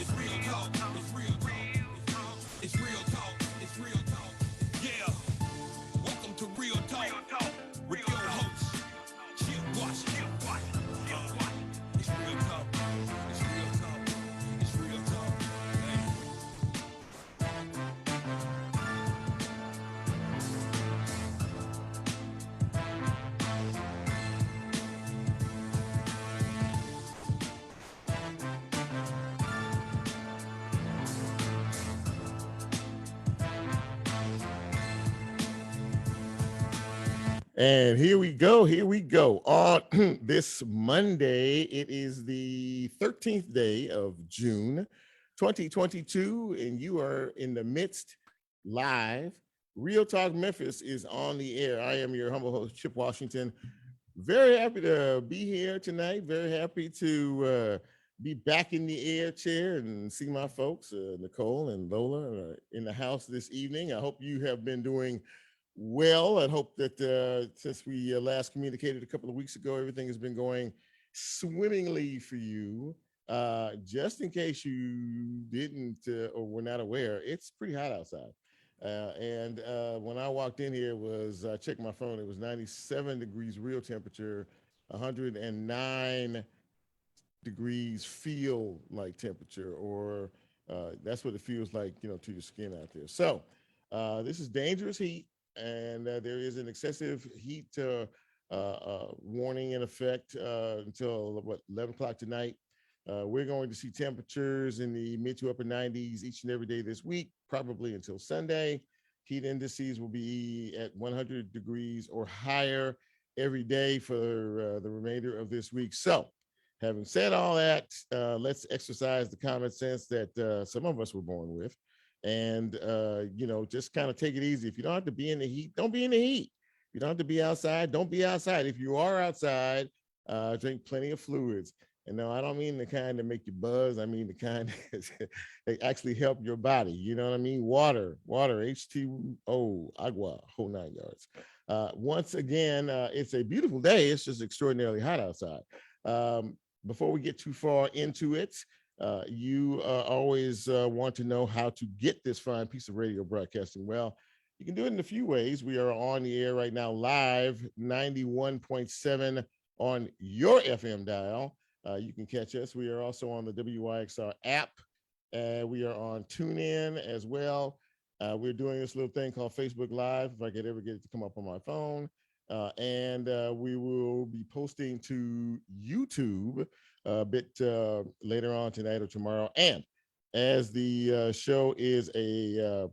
It's real talk. It's real talk. It's real talk. It's real talk. Yeah. Welcome to Real Talk with your host, Chip Washington. It's real talk. It's real talk. It's real talk. And here we go. Here we go. On this Monday, it is the 13th day of June, 2022, and you are in the midst live. Real Talk Memphis is on the air. I am your humble host, Chip Washington. Very happy to be here tonight. Very happy to be back in the air chair and see my folks, Nicole and Lola, in the house this evening. I hope you have been doing well. I hope that since we last communicated a couple of weeks ago, everything has been going swimmingly for you. Just in case you didn't or were not aware, it's pretty hot outside. And when I walked in here, I checked my phone, it was 97 degrees real temperature, 109 degrees feel like temperature, or that's what it feels like, to your skin out there. So this is dangerous heat. And there is an excessive heat warning in effect until 11 o'clock tonight. We're going to see temperatures in the mid to upper 90s each and every day this week, probably until Sunday. Heat indices will be at 100 degrees or higher every day for the remainder of this week. So, having said all that, let's exercise the common sense that some of us were born with. And, just kind of take it easy. If you don't have to be in the heat, don't be in the heat. If you don't have to be outside, don't be outside. If you are outside, drink plenty of fluids. And no, I don't mean the kind that make you buzz. I mean the kind that actually help your body. You know what I mean? Water, H2O, agua, whole 9 yards. Once again, it's a beautiful day. It's just extraordinarily hot outside. Before we get too far into it, you always want to know how to get this fine piece of radio broadcasting. Well, you can do it in a few ways. We are on the air right now, live 91.7 on your FM dial. You can catch us. We are also on the WYXR app. We are on TuneIn as well. We're doing this little thing called Facebook Live, if I could ever get it to come up on my phone. And we will be posting to YouTube a bit later on tonight or tomorrow. And as the show is a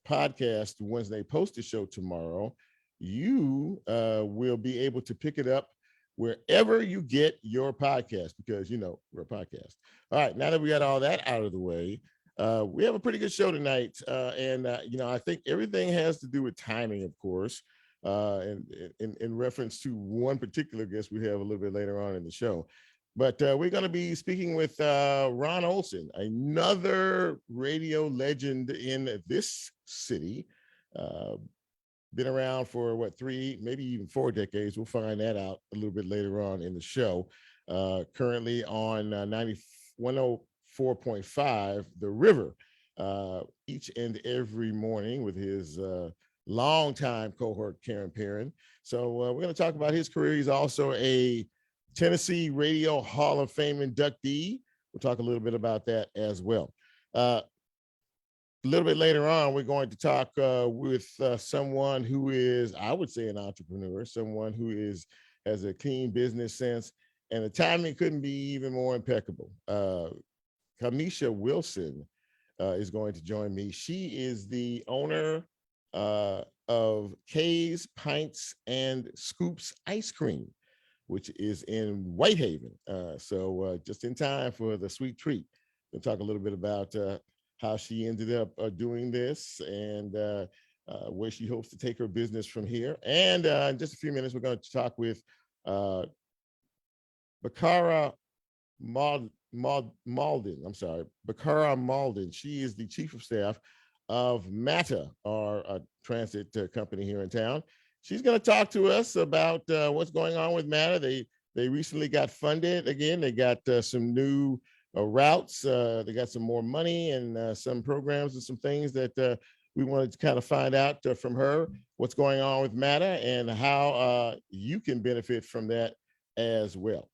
podcast, once they post the show tomorrow, you will be able to pick it up wherever you get your podcast, because, we're a podcast. All right, now that we got all that out of the way, we have a pretty good show tonight. And I think everything has to do with timing, of course. And in reference to one particular guest we have a little bit later on in the show. But we're going to be speaking with Ron Olson, another radio legend in this city. Been around for 3, maybe even 4 decades. We'll find that out a little bit later on in the show. Currently on 104.5, The River, each and every morning with his longtime cohort, Karen Perrin. So we're going to talk about his career. He's also a Tennessee Radio Hall of Fame inductee. We'll talk a little bit about that as well. A little bit later on, we're going to talk with someone who is, I would say, an entrepreneur, someone who has a keen business sense, and the timing couldn't be even more impeccable. Kiamesha Wilson is going to join me. She is the owner of K's, Pints, and Scoops Ice Cream, which is in Whitehaven. So just in time for the sweet treat. We'll talk a little bit about how she ended up doing this and where she hopes to take her business from here. And in just a few minutes, we're going to talk with Bacarra Mauldin. Bacarra Mauldin. She is the chief of staff of MATA, our transit company here in town. She's going to talk to us about what's going on with MATA. They recently got funded again. They got some new routes. They got some more money and some programs and some things that we wanted to kind of find out from her what's going on with MATA and how you can benefit from that as well.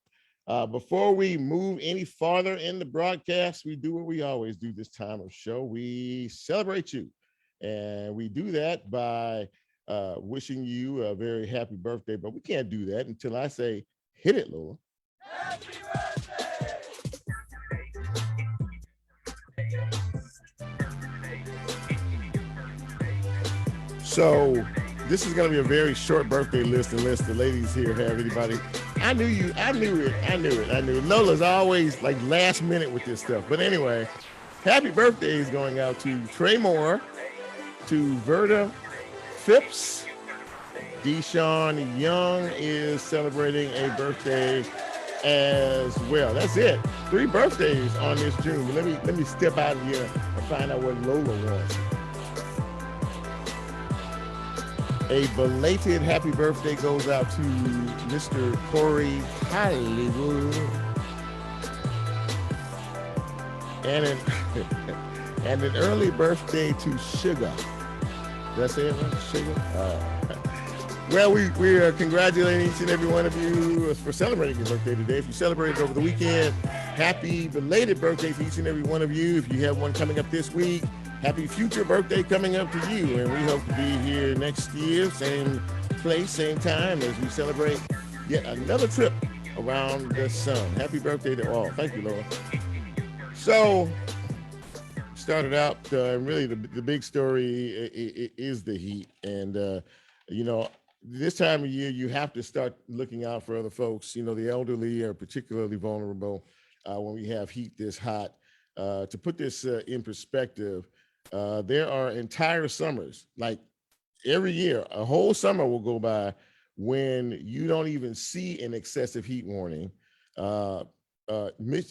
Before we move any farther in the broadcast, we do what we always do this time of show. We celebrate you. And we do that by wishing you a very happy birthday. But we can't do that until I say, hit it, Lola. Happy birthday! So this is going to be a very short birthday list unless the ladies here have anybody. I knew it. Lola's always like last minute with this stuff. But anyway, happy birthday is going out to Trey Moore, to Verda Phipps. Deshaun Young is celebrating a birthday as well. That's it. 3 birthdays on this June. Let me step out of here and find out what Lola wants. A belated happy birthday goes out to Mr. Corey Hollywood. And an early birthday to Sugar. Did I say it right? Sugar? Well, we are congratulating each and every one of you for celebrating your birthday today. If you celebrated over the weekend, happy belated birthday to each and every one of you. If you have one coming up this week, happy future birthday coming up to you. And we hope to be here next year, same place, same time, as we celebrate yet another trip around the sun. Happy birthday to all. Thank you, Laura. So, started out, really the big story is the heat. And, this time of year, you have to start looking out for other folks. The elderly are particularly vulnerable when we have heat this hot. To put this in perspective, there are entire summers, like every year, a whole summer will go by when you don't even see an excessive heat warning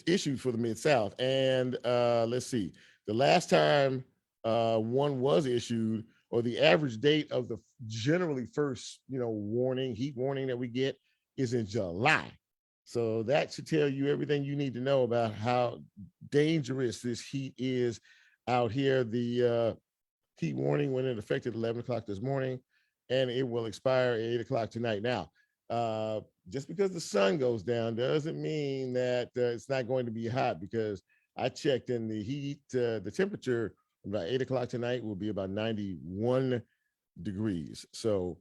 issued for the Mid-South. And let's see, the last time one was issued, or the average date of the generally first, heat warning that we get is in July. So that should tell you everything you need to know about how dangerous this heat is out here. The heat warning went into effect at 11 o'clock this morning, and it will expire at 8 o'clock tonight. Now, just because the sun goes down doesn't mean that it's not going to be hot, because I checked in the heat, the temperature about 8 o'clock tonight will be about 91 degrees. So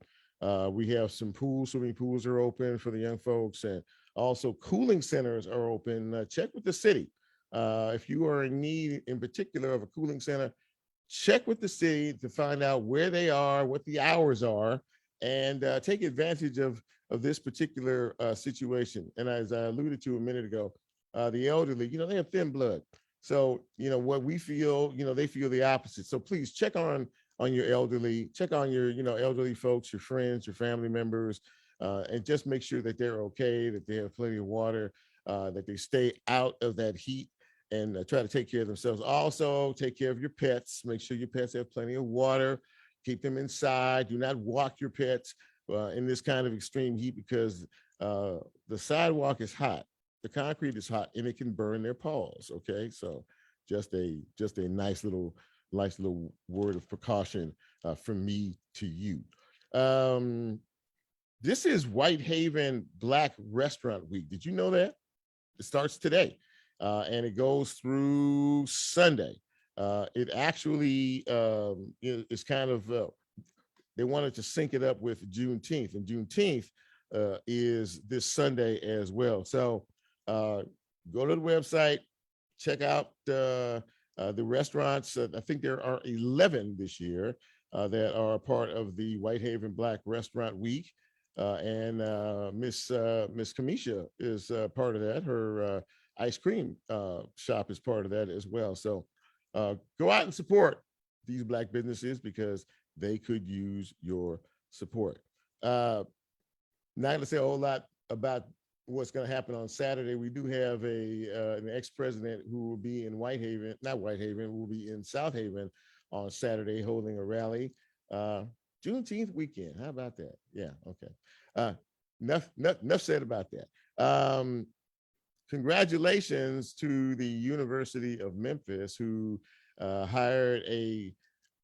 we have some swimming pools are open for the young folks, and also cooling centers are open. Check with the city. If you are in need in particular of a cooling center, check with the city to find out where they are, what the hours are, and take advantage of this particular situation. And as I alluded to a minute ago, the elderly, they have thin blood. So, what we feel, they feel the opposite. So please check on your elderly, check on your, elderly folks, your friends, your family members, and just make sure that they're okay, that they have plenty of water, that they stay out of that heat, and try to take care of themselves. Also, take care of your pets. Make sure your pets have plenty of water. Keep them inside. Do not walk your pets in this kind of extreme heat, because the sidewalk is hot. The concrete is hot, and it can burn their paws. Okay, so just a nice little word of precaution from me to you. This is Whitehaven Black Restaurant Week. Did you know that? It starts today, and it goes through Sunday. It actually is kind of they wanted to sync it up with Juneteenth, and Juneteenth is this Sunday as well. So go to the website, check out the restaurants. I think there are 11 this year that are a part of the Whitehaven Black Restaurant Week, and Miss Kiamesha is part of that. Her ice cream shop is part of that as well. So go out and support these Black businesses, because they could use your support. Not going to say a whole lot about what's going to happen on Saturday. We do have an ex-president who will be in will be in South Haven on Saturday holding a rally. Juneteenth weekend. How about that? Yeah, okay. Enough said about that. congratulations to the University of Memphis, who hired a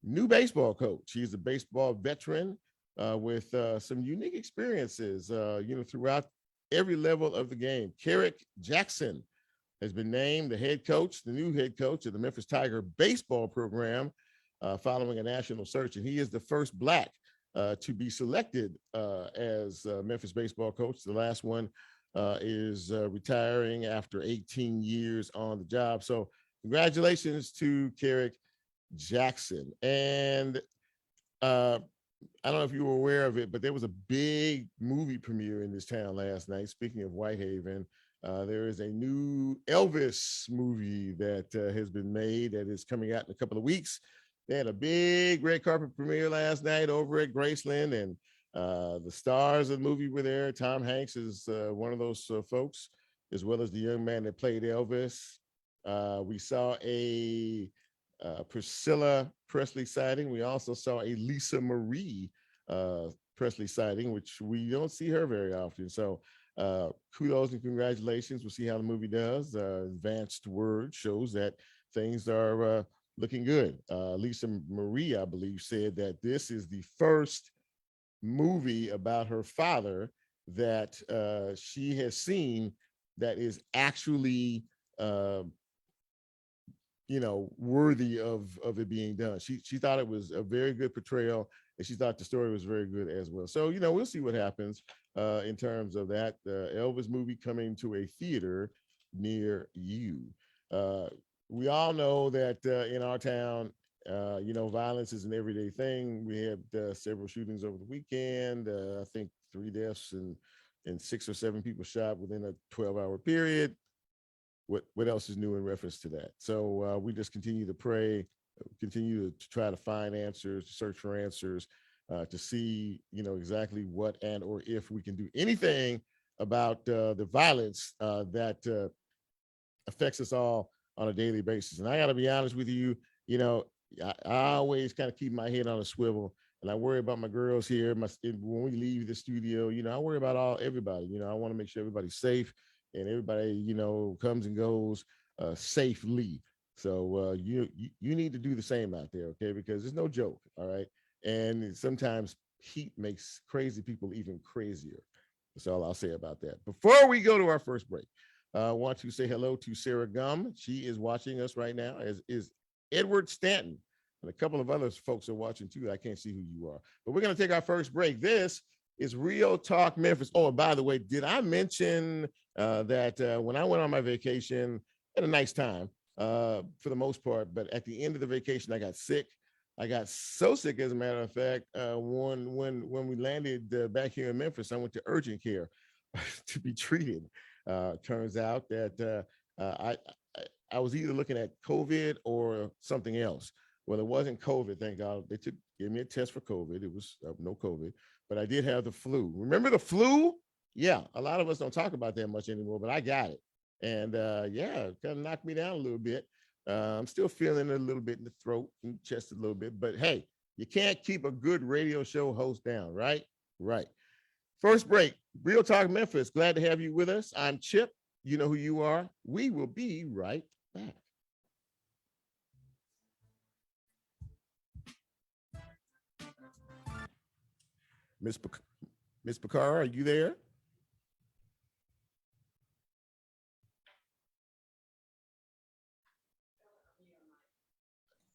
new baseball coach. He's a baseball veteran with some unique experiences, throughout every level of the game. Kerrick Jackson has been named the new head coach of the Memphis Tiger baseball program following a national search. And he is the first Black to be selected as Memphis baseball coach. The last one is retiring after 18 years on the job. So congratulations to Kerrick Jackson. And I don't know if you were aware of it, but there was a big movie premiere in this town last night. Speaking of Whitehaven, there is a new Elvis movie that has been made that is coming out in a couple of weeks. They had a big red carpet premiere last night over at Graceland, and the stars of the movie were there. Tom Hanks is one of those folks, as well as the young man that played Elvis. We saw a Priscilla Presley sighting. We also saw a Lisa Marie Presley sighting, which we don't see her very often. So kudos and congratulations. We'll see how the movie does. Advanced word shows that things are looking good. Lisa Marie, I believe, said that this is the first movie about her father that she has seen that is actually worthy of it being done. She thought it was a very good portrayal, and she thought the story was very good as well. So, we'll see what happens in terms of that Elvis movie coming to a theater near you. We all know that in our town, violence is an everyday thing. We had several shootings over the weekend. I think 3 deaths and 6 or 7 people shot within a 12-hour period. What else is new in reference to that? So we just continue to pray, continue to try to find answers, to search for answers, to see, exactly what and or if we can do anything about the violence that affects us all on a daily basis. And I got to be honest with you, I always kind of keep my head on a swivel, and I worry about my girls here. When we leave the studio, I worry about everybody. I want to make sure everybody's safe and everybody, comes and goes safely. So you need to do the same out there, okay? Because it's no joke, all right? And sometimes heat makes crazy people even crazier. That's all I'll say about that. Before we go to our first break, I want to say hello to Sarah Gum. She is watching us right now, as is Edward Stanton. And a couple of other folks are watching too. I can't see who you are. But we're going to take our first break. This is Real Talk Memphis. Oh, and by the way, did I mention that when I went on my vacation, I had a nice time for the most part, but at the end of the vacation, I got sick. I got so sick, as a matter of fact, when we landed back here in Memphis, I went to urgent care to be treated. Turns out that I was either looking at COVID or something else. Well, it wasn't COVID, thank God. They gave me a test for COVID. It was no COVID, but I did have the flu. Remember the flu? Yeah, a lot of us don't talk about that much anymore, but I got it. And it kind of knocked me down a little bit. I'm still feeling it a little bit in the throat and chest a little bit, but hey, you can't keep a good radio show host down, right? Right. First break, Real Talk Memphis. Glad to have you with us. I'm Chip. You know who you are. We will be right back. Miss Bacarra, are you there?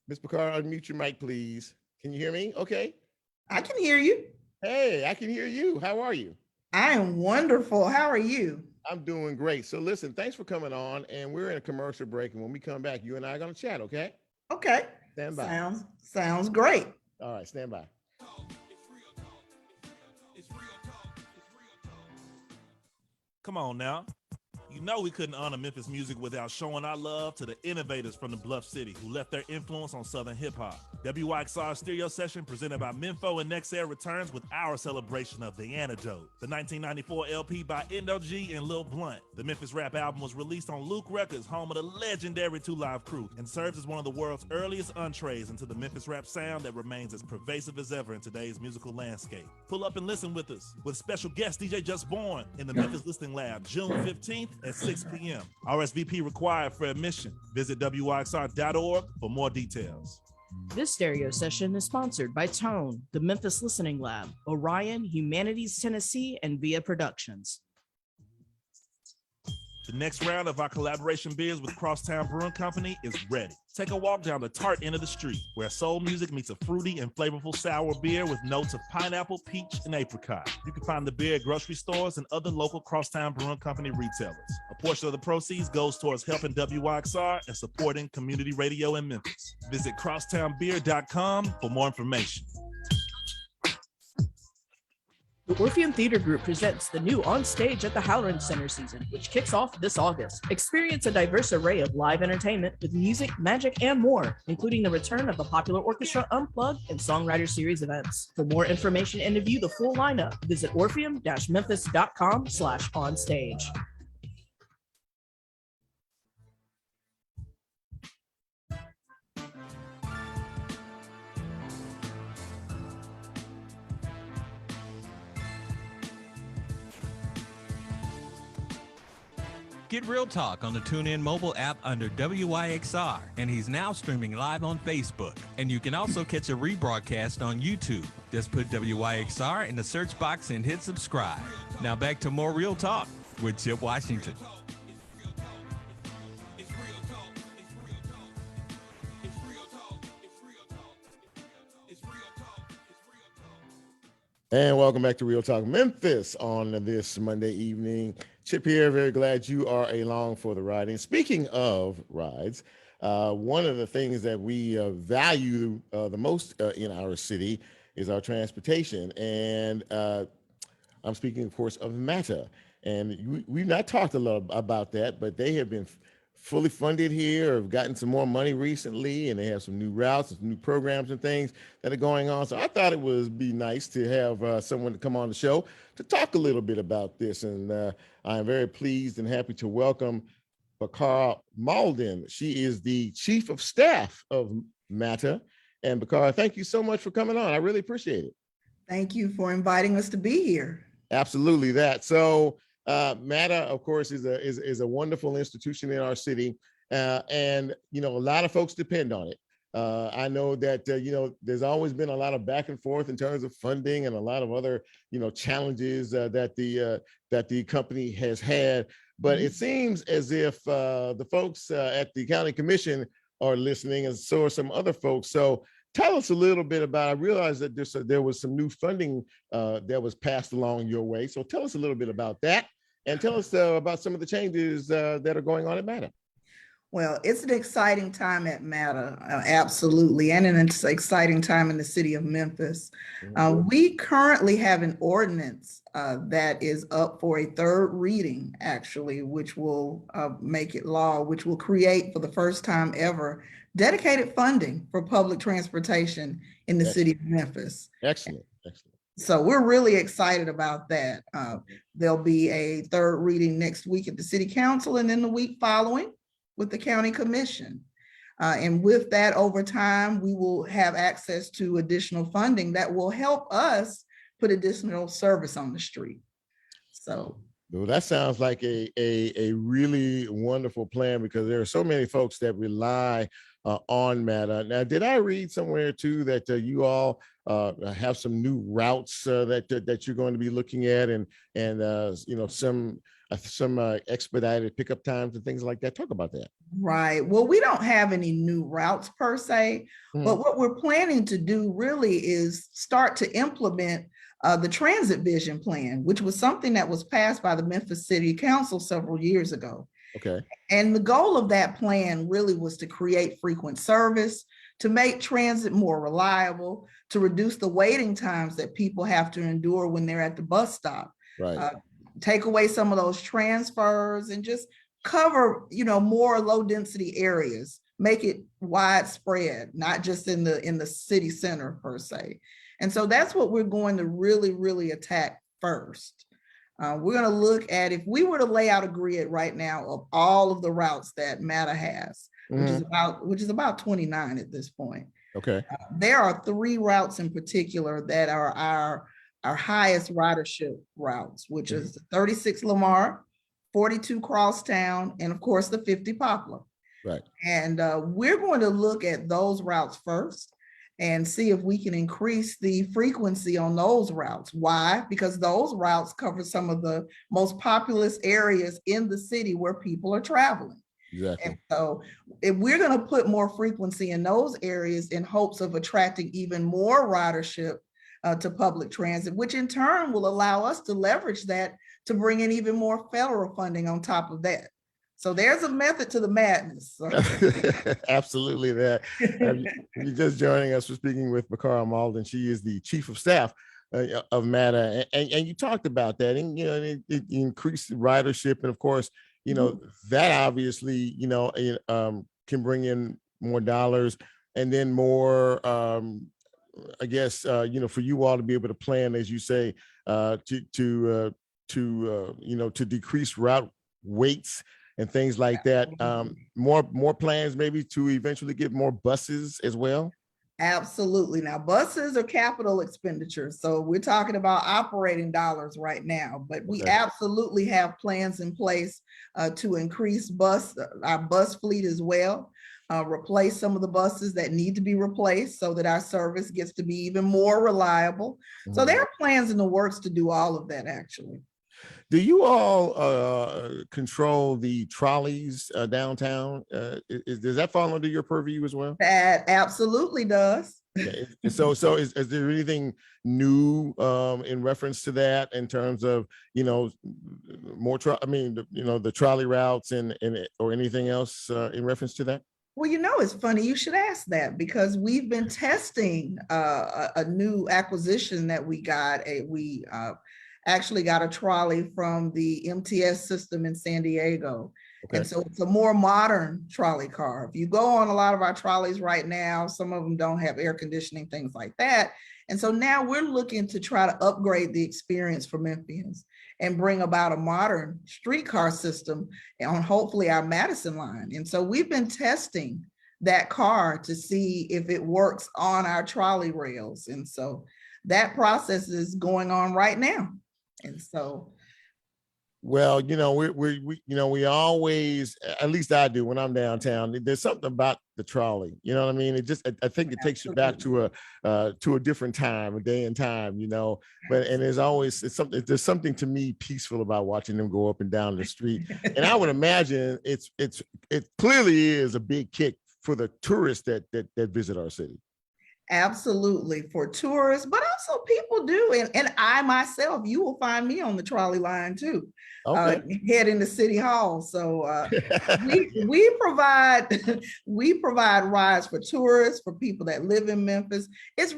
Miss Bacarra, unmute your mic, please. Can you hear me? Okay. I can hear you. Hey, I can hear you. How are you? I am wonderful. How are you? I'm doing great. So listen, thanks for coming on. And we're in a commercial break. And when we come back, you and I are going to chat, okay? Okay. Stand by. Sounds great. All right, stand by. Come on now. You know we couldn't honor Memphis music without showing our love to the innovators from the Bluff City who left their influence on Southern hip-hop. WYXR Stereo Session presented by Memphis and Nexair returns with our celebration of The Antidote, the 1994 LP by Endo G and Lil Blunt. The Memphis rap album was released on Luke Records, home of the legendary Two Live Crew, and serves as one of the world's earliest entrees into the Memphis rap sound that remains as pervasive as ever in today's musical landscape. Pull up and listen with us, with special guest DJ Just Born in the Memphis Listening Lab, June 15th at 6 p.m. RSVP required for admission. Visit WYXR.org for more details. This stereo session is sponsored by Tone, the Memphis Listening Lab, Orion, Humanities Tennessee, and Via Productions. The next round of our collaboration beers with Crosstown Brewing Company is ready. Take a walk down the tart end of the street, where soul music meets a fruity and flavorful sour beer with notes of pineapple, peach, and apricot. You can find the beer at grocery stores and other local Crosstown Brewing Company retailers. A portion of the proceeds goes towards helping WYXR and supporting community radio in Memphis. Visit crosstownbeer.com for more information. The Orpheum Theater Group presents the new On Stage at the Halloran Center season, which kicks off this August. Experience a diverse array of live entertainment with music, magic, and more, including the return of the popular Orchestra Unplugged and Songwriter Series events. For more information and to view the full lineup, visit orpheum-memphis.com/onstage. Get Real Talk on the TuneIn mobile app under WYXR, and he's now streaming live on Facebook. And you can also catch a rebroadcast on YouTube. Just put WYXR in the search box and hit subscribe. Now back to more Real Talk with Chip Washington. And welcome back to Real Talk Memphis on this Monday evening. Chip here, very glad you are along for the ride. And speaking of rides, one of the things that we value the most in our city is our transportation. And I'm speaking, of course, of MATA. And we've not talked a lot about that, but they have been fully funded here, have gotten some more money recently, and they have some new routes and some new programs and things that are going on. So I thought it would be nice to have someone to come on the show to talk a little bit about this. And I'm very pleased and happy to welcome Bacarra Mauldin. She is the Chief of Staff of MATA. And Bacarra, thank you so much for coming on. I really appreciate it. Thank you for inviting us to be here. Absolutely that. So MATA, of course, is a wonderful institution in our city, and a lot of folks depend on it. I know that there's always been a lot of back and forth in terms of funding and a lot of other challenges that the company has had. But it seems as if the folks at the county commission are listening, and so are some other folks. So tell us a little bit about. I realize that there was some new funding that was passed along your way. So tell us a little bit about that. And tell us about some of the changes that are going on at MATA. Well, it's an exciting time at MATA, absolutely, and an exciting time in the city of Memphis. We currently have an ordinance that is up for a third reading, actually, which will make it law, which will create for the first time ever dedicated funding for public transportation in the city of Memphis. Excellent. So we're really excited about that. There'll be a third reading next week at the city council, and then the week following with the county commission. And with that, over time, we will have access to additional funding that will help us put additional service on the street. So. Well, that sounds like a really wonderful plan, because there are so many folks that rely on MATA. Now, did I read somewhere too that you all have some new routes that you're going to be looking at, and some expedited pickup times and things like that? Talk about that. Right. Well, we don't have any new routes per se, but what we're planning to do really is start to implement the transit vision plan, which was something that was passed by the Memphis City Council several years ago. Okay. And the goal of that plan really was to create frequent service, to make transit more reliable, to reduce the waiting times that people have to endure when they're at the bus stop. Right. Take away some of those transfers and just cover, more low density areas, make it widespread, not just in the city center per se. And so that's what we're going to really, really attack first. We're going to look at, if we were to lay out a grid right now of all of the routes that MATA has, which is about 29 at this point. Okay. There are 3 routes in particular that are our highest ridership routes, which is 36 Lamar, 42 Crosstown, and of course the 50 Poplar. Right. And we're going to look at those routes first and see if we can increase the frequency on those routes. Why? Because those routes cover some of the most populous areas in the city where people are traveling. Exactly. And so if we're going to put more frequency in those areas in hopes of attracting even more ridership to public transit, which in turn will allow us to leverage that to bring in even more federal funding on top of that. So there's a method to the madness. Absolutely. That you're just joining us. We're speaking with Bacarra Mauldin. She is the chief of staff of MATA, and you talked about that, and it increased ridership, and of course, that obviously can bring in more dollars, and then more. I guess for you all to be able to plan, as you say, to decrease route weights and things like that. More plans maybe to eventually get more buses as well. Absolutely. Now, buses are capital expenditures, so we're talking about operating dollars right now, but we absolutely have plans in place to increase our bus fleet as well, replace some of the buses that need to be replaced so that our service gets to be even more reliable. So there are plans in the works to do all of that, actually. Do you all control the trolleys downtown? Does that fall under your purview as well? That absolutely does. Okay. So is there anything new in reference to that in terms of more the trolley routes and or anything else in reference to that? Well, it's funny you should ask that, because we've been testing a new acquisition that we got. We actually got a trolley from the MTS system in San Diego. Okay. And so it's a more modern trolley car. If you go on a lot of our trolleys right now, some of them don't have air conditioning, things like that. And so now we're looking to try to upgrade the experience for Memphians and bring about a modern streetcar system on hopefully our Madison line. And so we've been testing that car to see if it works on our trolley rails. And so that process is going on right now. And so, well, we always, at least I do when I'm downtown, there's something about the trolley, you know what I mean? I think it takes you back to a different time, a day and time, but, and there's something to me peaceful about watching them go up and down the street. And I would imagine it clearly is a big kick for the tourists that visit our city. Absolutely, for tourists, but also people do. And I myself, you will find me on the trolley line too, heading to City Hall. So we provide rides for tourists, for people that live in Memphis. It's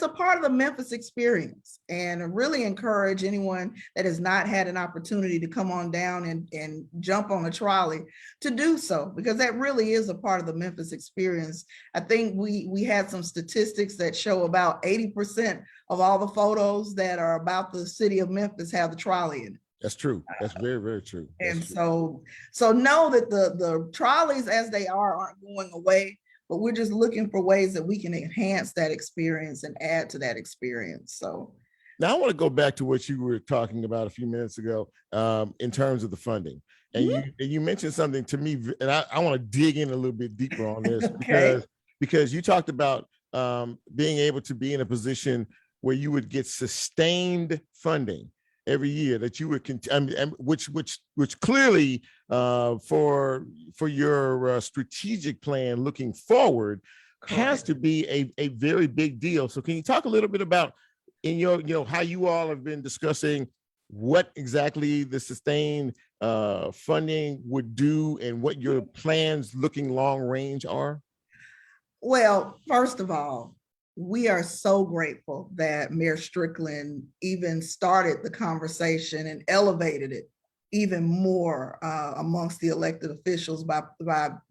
a part of the Memphis experience, and I really encourage anyone that has not had an opportunity to come on down and jump on a trolley to do so, because that really is a part of the Memphis experience. I think we had some statistics that show about 80% of all the photos that are about the city of Memphis have the trolley in it. That's true. That's very, very true. And so know that the trolleys as they aren't going away, but we're just looking for ways that we can enhance that experience and add to that experience. So now I want to go back to what you were talking about a few minutes ago in terms of the funding. And you mentioned something to me, and I want to dig in a little bit deeper on this because you talked about being able to be in a position where you would get sustained funding every year, that you would which clearly for your strategic plan looking forward has to be a very big deal. So can you talk a little bit about in your how you all have been discussing what exactly the sustained funding would do and what your plans looking long range are? Well, first of all, we are so grateful that Mayor Strickland even started the conversation and elevated it even more amongst the elected officials by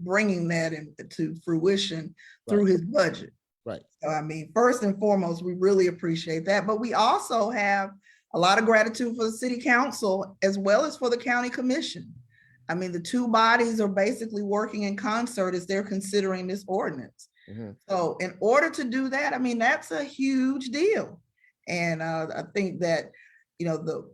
bringing that into fruition through his budget. Right. So, I mean, first and foremost, we really appreciate that. But we also have a lot of gratitude for the city council as well as for the county commission. I mean, the two bodies are basically working in concert as they're considering this ordinance. Mm-hmm. So in order to do that, I mean, that's a huge deal. And I think that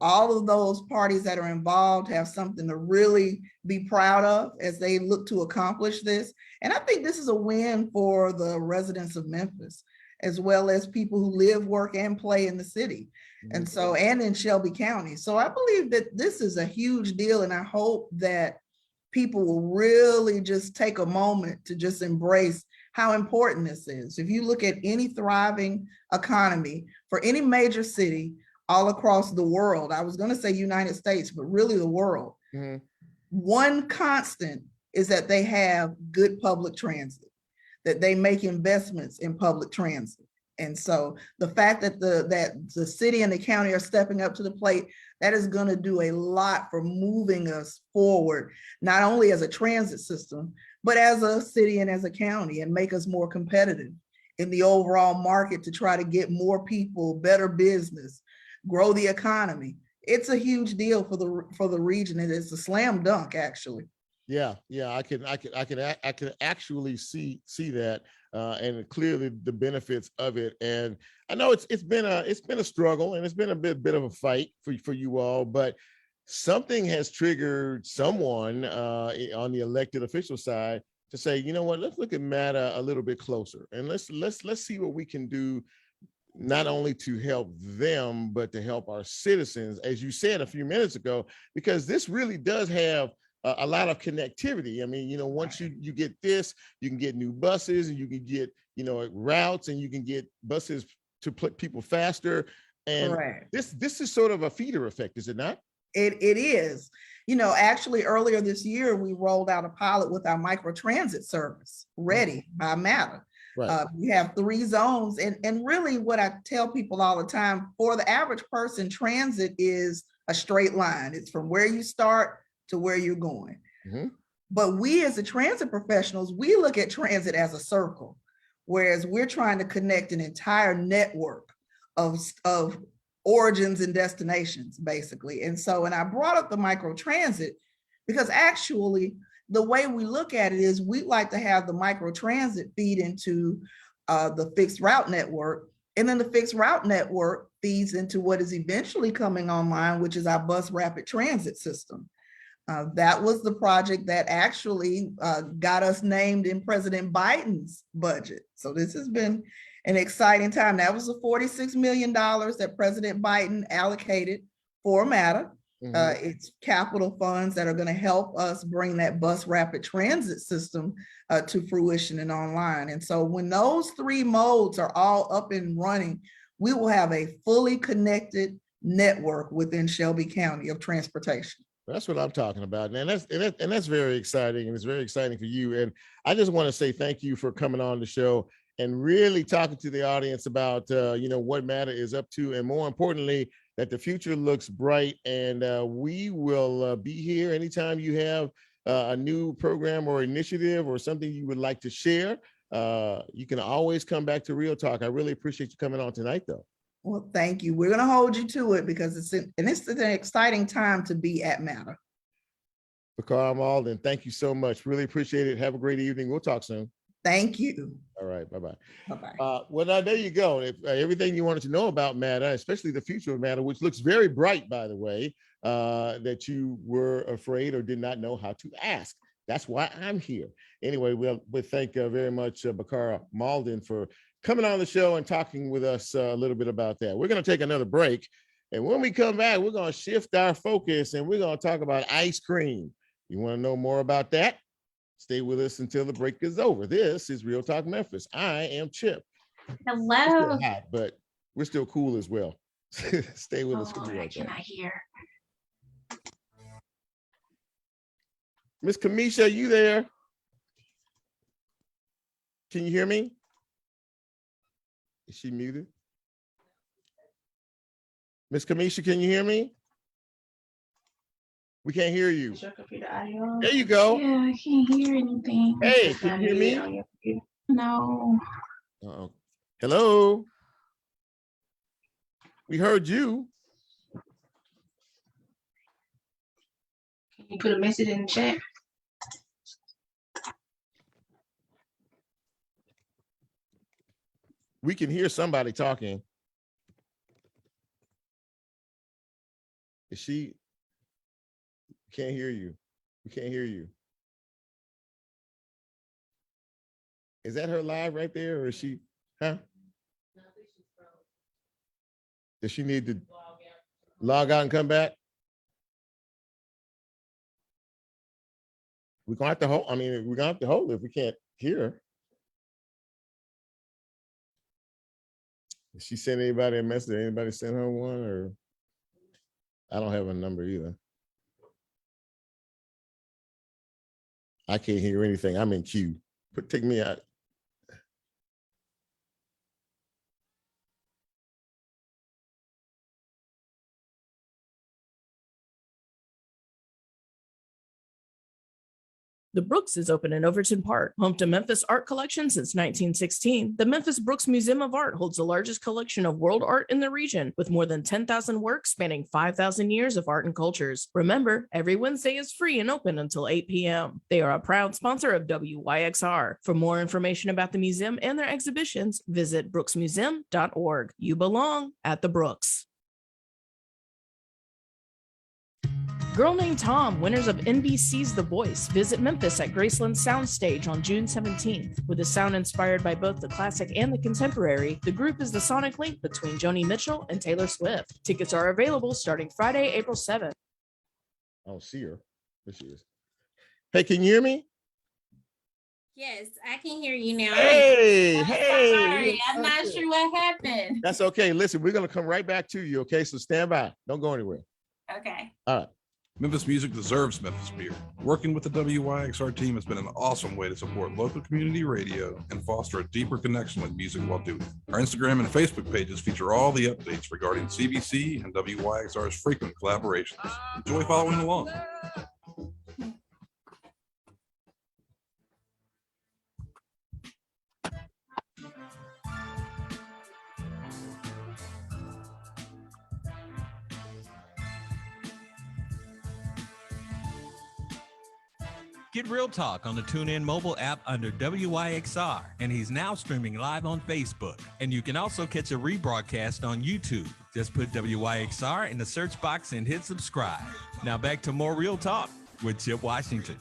all of those parties that are involved have something to really be proud of as they look to accomplish this. And I think this is a win for the residents of Memphis, as well as people who live, work, and play in the city. And so, and in Shelby County. So I believe that this is a huge deal, and I hope that people will really just take a moment to just embrace how important this is. If you look at any thriving economy for any major city all across the world, I was going to say United States, but really the world, one constant is that they have good public transit, that they make investments in public transit. And so the fact that the city and the county are stepping up to the plate, that is going to do a lot for moving us forward, not only as a transit system, but as a city and as a county, and make us more competitive in the overall market to try to get more people, better business, grow the economy. It's a huge deal for the region. It is a slam dunk, actually. Yeah, I can actually see that, and clearly the benefits of it. And I know it's been a struggle, and it's been a bit of a fight for you all, but something has triggered someone on the elected official side to say, you know what, let's look at MATA a little bit closer, and let's see what we can do, not only to help them, but to help our citizens, as you said a few minutes ago, because this really does have a lot of connectivity. I mean, once you get this, you can get new buses, and you can get, routes, and you can get buses to put people faster. And this is sort of a feeder effect, is it not? It is. Actually earlier this year, we rolled out a pilot with our microtransit service, Ready by MATA. Right. We have 3 zones. And really what I tell people all the time, for the average person, transit is a straight line. It's from where you start to where you're going. But we as the transit professionals, we look at transit as a circle, whereas we're trying to connect an entire network of origins and destinations, basically. And I brought up the microtransit because actually the way we look at it is we'd like to have the microtransit feed into the fixed route network. And then the fixed route network feeds into what is eventually coming online, which is our bus rapid transit system. That was the project that actually got us named in President Biden's budget. So this has been an exciting time. That was the $46 million that President Biden allocated for MATA. It's capital funds that are going to help us bring that bus rapid transit system to fruition and online. And so when those 3 modes are all up and running, we will have a fully connected network within Shelby County of transportation. That's what I'm talking about, and that's very exciting, and it's very exciting for you. And I just want to say thank you for coming on the show and really talking to the audience about what MATA is up to, and more importantly, that the future looks bright. And we will be here anytime you have a new program or initiative or something you would like to share. You can always come back to Real Talk. I really appreciate you coming on tonight, though. Well, thank you. We're going to hold you to it because it's an exciting time to be at MATA. Bacarra Mauldin, thank you so much. Really appreciate it. Have a great evening. We'll talk soon. Thank you. All right. Bye-bye. Bye-bye. Well, now there you go. If, everything you wanted to know about MATA, especially the future of MATA, which looks very bright, by the way, that you were afraid or did not know how to ask. That's why I'm here. Anyway, we thank very much Bacarra Mauldin for coming on the show and talking with us a little bit about that. We're going to take another break. And when we come back, we're going to shift our focus and we're going to talk about ice cream. You want to know more about that? Stay with us until the break is over. This is Real Talk Memphis. I am Chip. Hello. We're still hot, but we're still cool as well. Stay with us. I cannot hear. Miss Kiamesha, are you there? Can you hear me? Is she muted? Miss Kiamesha, can you hear me? We can't hear you. There you go. Yeah, I can't hear anything. Hey, can you hear me? No. Uh-oh. Hello? We heard you. Can you put a message in the chat? We can hear somebody talking. Is she? Can't hear you. We can't hear you. Is that her live right there, or is she? Huh? Does she need to log out and come back? We're gonna have to hold. I mean, we're gonna have to hold it if we can't hear her. Did she send anybody a message? Anybody send her one? Or I don't have a number either. I can't hear anything. I'm in queue. Take me out. The Brooks is open in Overton Park, home to Memphis art collection since 1916. The Memphis Brooks Museum of Art holds the largest collection of world art in the region, with more than 10,000 works spanning 5,000 years of art and cultures. Remember, every Wednesday is free and open until 8 p.m. They are a proud sponsor of WYXR. For more information about the museum and their exhibitions, visit brooksmuseum.org. You belong at the Brooks. Girl Named Tom, winners of NBC's The Voice, visit Memphis at Graceland Soundstage on June 17th. With a sound inspired by both the classic and the contemporary, the group is the sonic link between Joni Mitchell and Taylor Swift. Tickets are available starting Friday, April 7th. I don't see her. There she is. Hey, can you hear me? Yes, I can hear you now. Hey. Sorry, I'm not sure what happened. That's okay. Listen, we're going to come right back to you, okay? So stand by. Don't go anywhere. Okay. All right. Memphis music deserves Memphis beer. Working with the WYXR team has been an awesome way to support local community radio and foster a deeper connection with music while doing it. Our Instagram and Facebook pages feature all the updates regarding CBC and WYXR's frequent collaborations. Enjoy following along. Get Real Talk on the TuneIn mobile app under WYXR, and he's now streaming live on Facebook. And you can also catch a rebroadcast on YouTube. Just put WYXR in the search box and hit subscribe. Now back to more Real Talk with Chip Washington.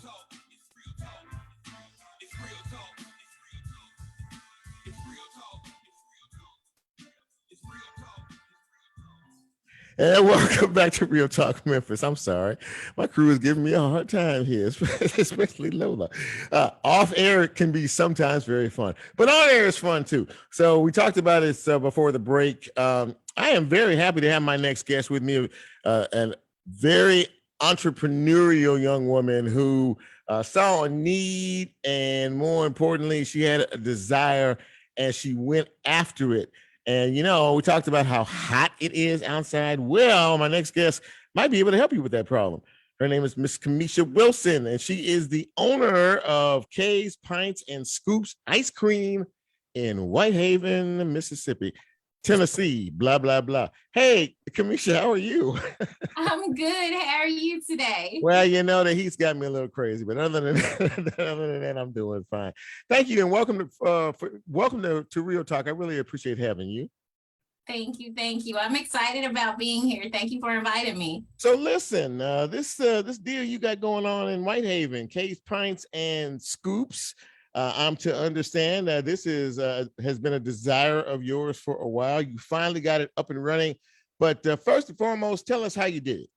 And welcome back to Real Talk Memphis. I'm sorry. My crew is giving me a hard time here, especially Lola. Off air can be sometimes very fun, but on air is fun too. So we talked about it before the break. I am very happy to have my next guest with me, a very entrepreneurial young woman who saw a need, and more importantly, she had a desire and she went after it. And, you know, we talked about how hot it is outside. Well, my next guest might be able to help you with that problem. Her name is Miss Kiamesha Wilson, and she is the owner of K's Pints and Scoops Ice Cream in Whitehaven, Mississippi, Tennessee, blah, blah, blah. Hey, Kiamesha, how are you? I'm good. How are you today? Well, you know, the heat's got me a little crazy, but other than that, I'm doing fine. Thank you, and welcome to Real Talk. I really appreciate having you. Thank you. Thank you. I'm excited about being here. Thank you for inviting me. So listen, this deal you got going on in Whitehaven, K's Pints and Scoops. I'm to understand that this has been a desire of yours for a while. You finally got it up and running. But first and foremost, tell us how you did it.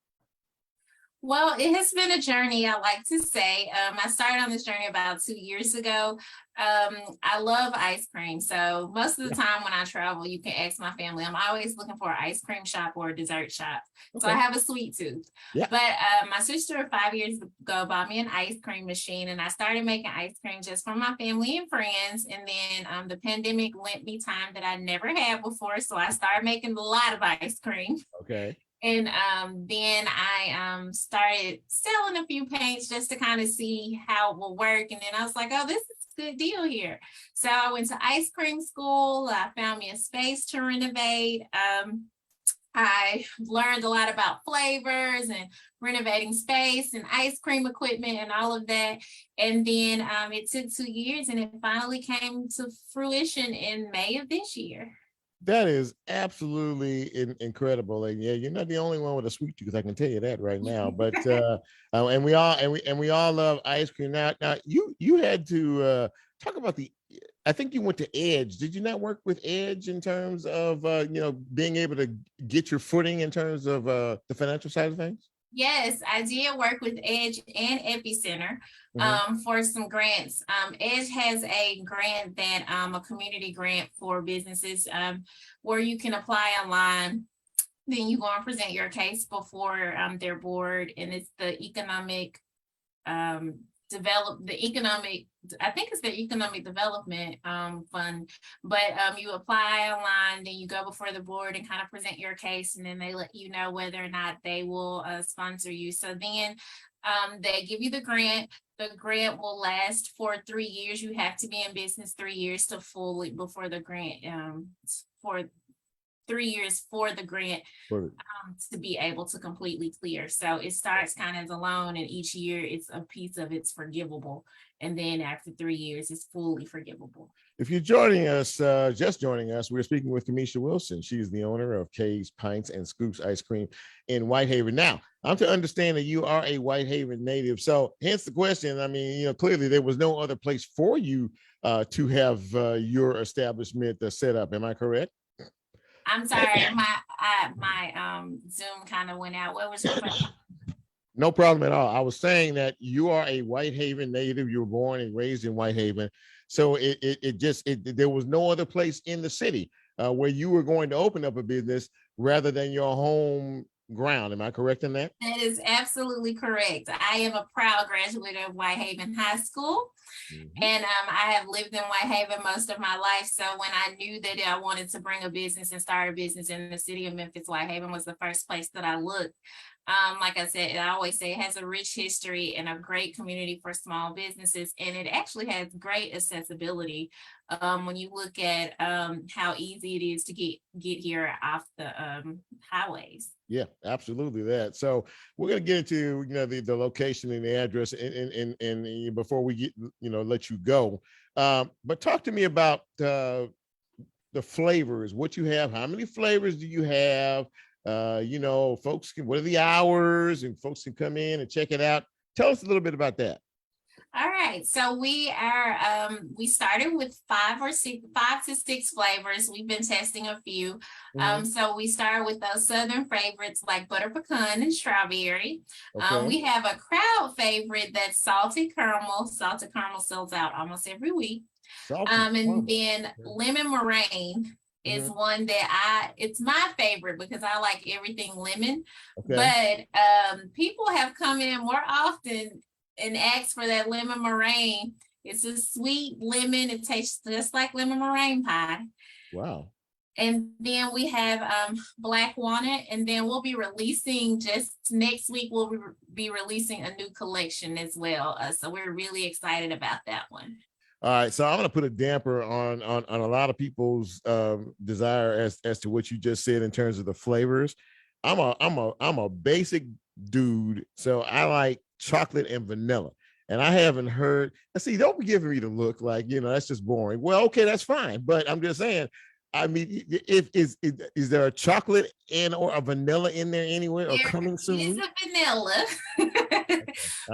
Well, it has been a journey, I like to say. I started on this journey about 2 years ago. I love ice cream. So most of the time when I travel, you can ask my family, I'm always looking for an ice cream shop or a dessert shop. Okay. So I have a sweet tooth. Yeah. But my sister 5 years ago bought me an ice cream machine, and I started making ice cream just for my family and friends. And then the pandemic lent me time that I never had before. So I started making a lot of ice cream. Okay. And then I started selling a few paints just to kind of see how it will work. And then I was like, oh, this is a good deal here. So I went to ice cream school. I found me a space to renovate. I learned a lot about flavors and renovating space and ice cream equipment and all of that. And then it took 2 years, and it finally came to fruition in May of this year. That is absolutely incredible, and yeah, you're not the only one with a sweet tooth. I can tell you that right now. But and we all love ice cream. Now you had to talk about the. I think you went to Edge. Did you not work with Edge in terms of being able to get your footing in terms of the financial side of things? Yes, I did work with Edge and Epicenter for some grants. Edge has a grant that a community grant for businesses where you can apply online. Then you go and present your case before their board, and it's the economic I think it's the economic development fund, but you apply online, then you go before the board and kind of present your case, and then they let you know whether or not they will sponsor you. So then they give you the grant. The grant will last for 3 years. You have to be in business 3 years to fully before the grant for 3 years for the grant to be able to completely clear. So it starts kind of as a loan, and each year it's a piece of it's forgivable. And then after 3 years, it's fully forgivable. If you're joining us, just joining us, we're speaking with Kiamesha Wilson. She's the owner of K's Pints and Scoops Ice Cream in Whitehaven. Now, I'm to understand that you are a Whitehaven native. So hence the question. I mean, clearly there was no other place for you to have your establishment set up. Am I correct? I'm sorry, my Zoom kind of went out. What was your question? No problem at all. I was saying that you are a Whitehaven native. You were born and raised in Whitehaven. So there was no other place in the city where you were going to open up a business rather than your home ground. Am I correct in that? That is absolutely correct. I am a proud graduate of Whitehaven High School. And I have lived in Whitehaven most of my life. So when I knew that I wanted to bring a business and start a business in the city of Memphis, Whitehaven was the first place that I looked. Like I said, I always say it has a rich history and a great community for small businesses. And it actually has great accessibility when you look at how easy it is to get here off the highways. Yeah, absolutely that. So we're going to get into the location and the address and before we get let you go. But talk to me about the flavors, what you have, how many flavors do you have? Folks what are the hours, and folks can come in and check it out. Tell us a little bit about that. All right, so we started with 5 to 6 flavors. We've been testing a few. So we started with those Southern favorites like butter pecan and strawberry. Okay. We have a crowd favorite that's salted caramel. Salted caramel sells out almost every week. And then lemon meringue is one that it's my favorite because I like everything lemon. Okay. But people have come in more often and asked for that lemon meringue. It's a sweet lemon. It tastes just like lemon meringue pie. Wow. And then we have black walnut, and then we'll be releasing just next week. We'll be releasing a new collection as well. So we're really excited about that one. All right, so I'm going to put a damper on a lot of people's desire as to what you just said in terms of the flavors. I'm a basic dude, so I like chocolate and vanilla. And I haven't heard. See, don't be giving me the look like that's just boring. Well, okay, that's fine, but I'm just saying. I mean, is there a chocolate or a vanilla in there anywhere or coming soon? It's a vanilla.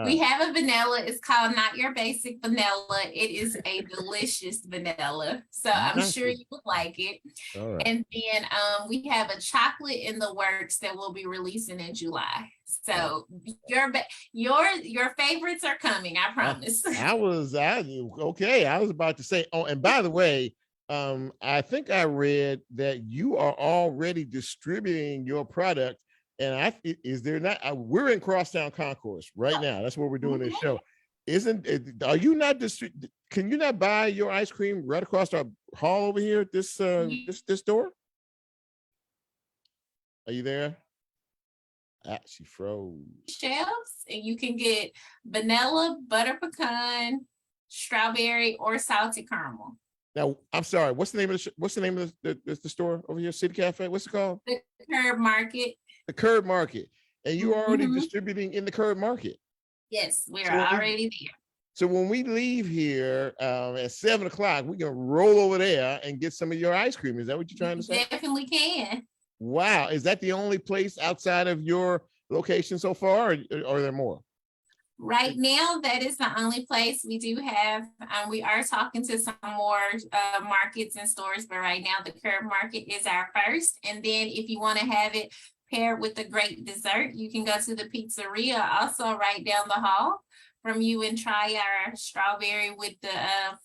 We have a vanilla. It's called Not Your Basic Vanilla. It is a delicious vanilla. So I'm sure you would like it. All right. And then we have a chocolate in the works that we'll be releasing in July. So your favorites are coming, I promise. I was about to say, oh, and by the way, I think I read that you are already distributing your product, and is there not? We're in Crosstown Concourse right now. That's where we're doing this show. Are you not can you not buy your ice cream right across our hall over here at this store? Are you there? She froze. Shelves, and you can get vanilla, butter pecan, strawberry, or salted caramel. Now, I'm sorry. What's the name of the store over here? City Cafe. What's it called? The Curb Market. The Curb Market, and you're already distributing in the Curb Market. Yes, we're already there. So when we leave here at 7 o'clock, we can roll over there and get some of your ice cream. Is that what you're trying to say? Definitely can. Wow. Is that the only place outside of your location so far, or are there more? Right now, that is the only place we do have. We are talking to some more markets and stores, but right now the Curb Market is our first. And then if you want to have it paired with a great dessert, you can go to the pizzeria also right down the hall from you and try our strawberry with the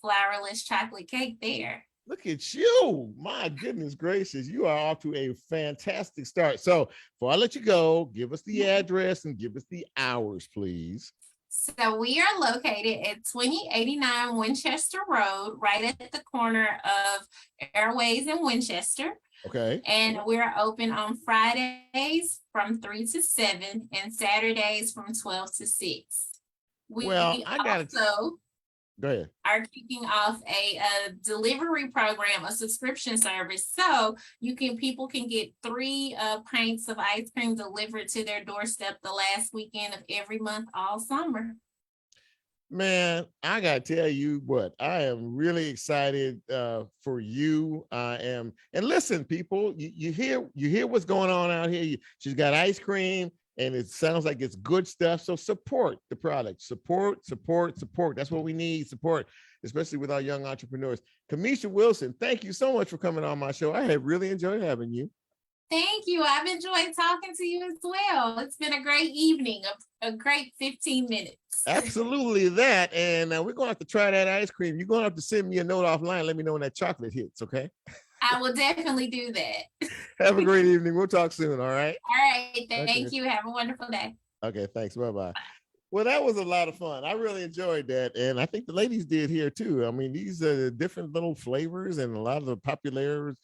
flourless chocolate cake there. Look at you. My goodness gracious. You are off to a fantastic start. So before I let you go, give us the address and give us the hours, please. So we are located at 2089 Winchester Road, right at the corner of Airways and Winchester. Okay. And we're open on Fridays from 3 to 7 and Saturdays from 12 to 6. We I got it. also Go ahead. are kicking off a delivery program, a subscription service. So people can get 3 pints of ice cream delivered to their doorstep the last weekend of every month all summer. Man, I gotta tell you what, I am really excited for you. I am, and listen, people, you hear what's going on out here. She's got ice cream, and it sounds like it's good stuff. So support the product. Support. That's what we need. Support, especially with our young entrepreneurs. Kiamesha Wilson, thank you so much for coming on my show. I have really enjoyed having you. Thank you. I've enjoyed talking to you as well. It's been a great evening, a great 15 minutes. Absolutely that. And we're going to have to try that ice cream. You're going to have to send me a note offline. Let me know when that chocolate hits, okay? I will definitely do that. Have a great evening. We'll talk soon, all right? All right. Thank you. Have a wonderful day. Okay, thanks. Bye-bye. Well, that was a lot of fun. I really enjoyed that. And I think the ladies did here too. I mean, these are different little flavors and a lot of the popular,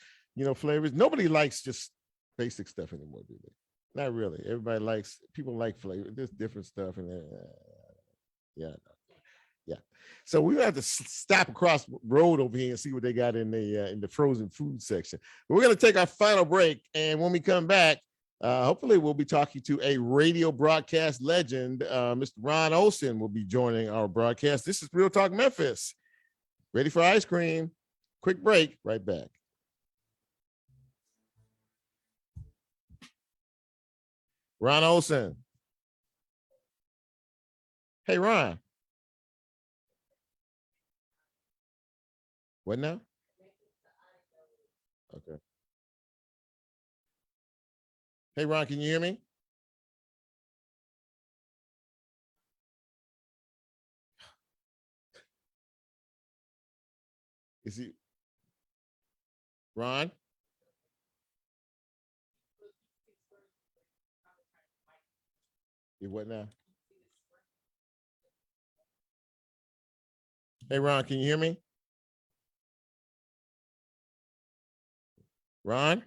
flavors. Nobody likes just basic stuff anymore, do they? Not really. People like flavor. There's different stuff. And yeah. So we have to stop across the road over here and see what they got in the frozen food section. But we're going to take our final break. And when we come back, hopefully we'll be talking to a radio broadcast legend. Mr. Ron Olson will be joining our broadcast. This is Real Talk Memphis. Ready for ice cream. Quick break, right back. Ron Olson. Hey, Ron. What now? Okay. Hey, Ron, can you hear me? Is he? Ron? What now? Hey, Ron, can you hear me? Ron?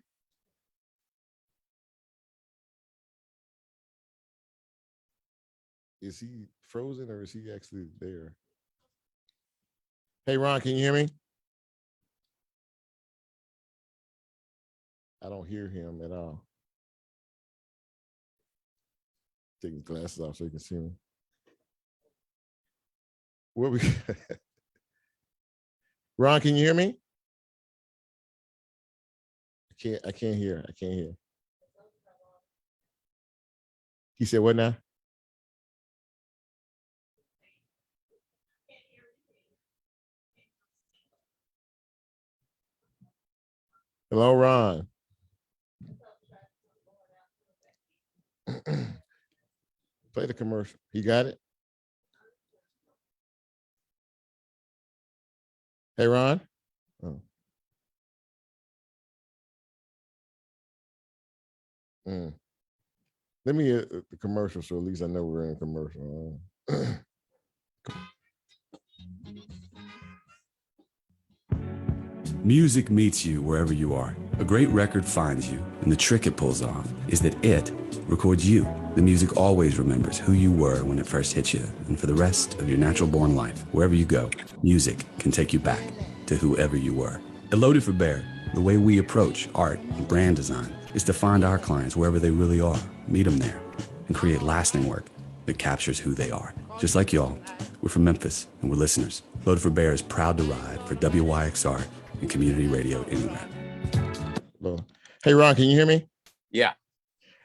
Is he frozen or is he actually there? Hey, Ron, can you hear me? I don't hear him at all. Taking glasses off so you can see me. What we Ron, can you hear me? I can't hear. He said what now? Hello, Ron. Play the commercial. He got it? Hey, Ron? Oh. Let me hear the commercial so at least I know we're in a commercial. Music meets you wherever you are. A great record finds you, and the trick it pulls off is that it records you. The music always remembers who you were when it first hit you, and for the rest of your natural-born life, wherever you go, music can take you back to whoever you were. At Loaded for Bear, the way we approach art and brand design is to find our clients wherever they really are, meet them there, and create lasting work that captures who they are. Just like y'all, We're from Memphis, and we're listeners. Loaded for Bear is proud to ride for WYXR and community radio anywhere. Hey, Ron, can you hear me? Yeah.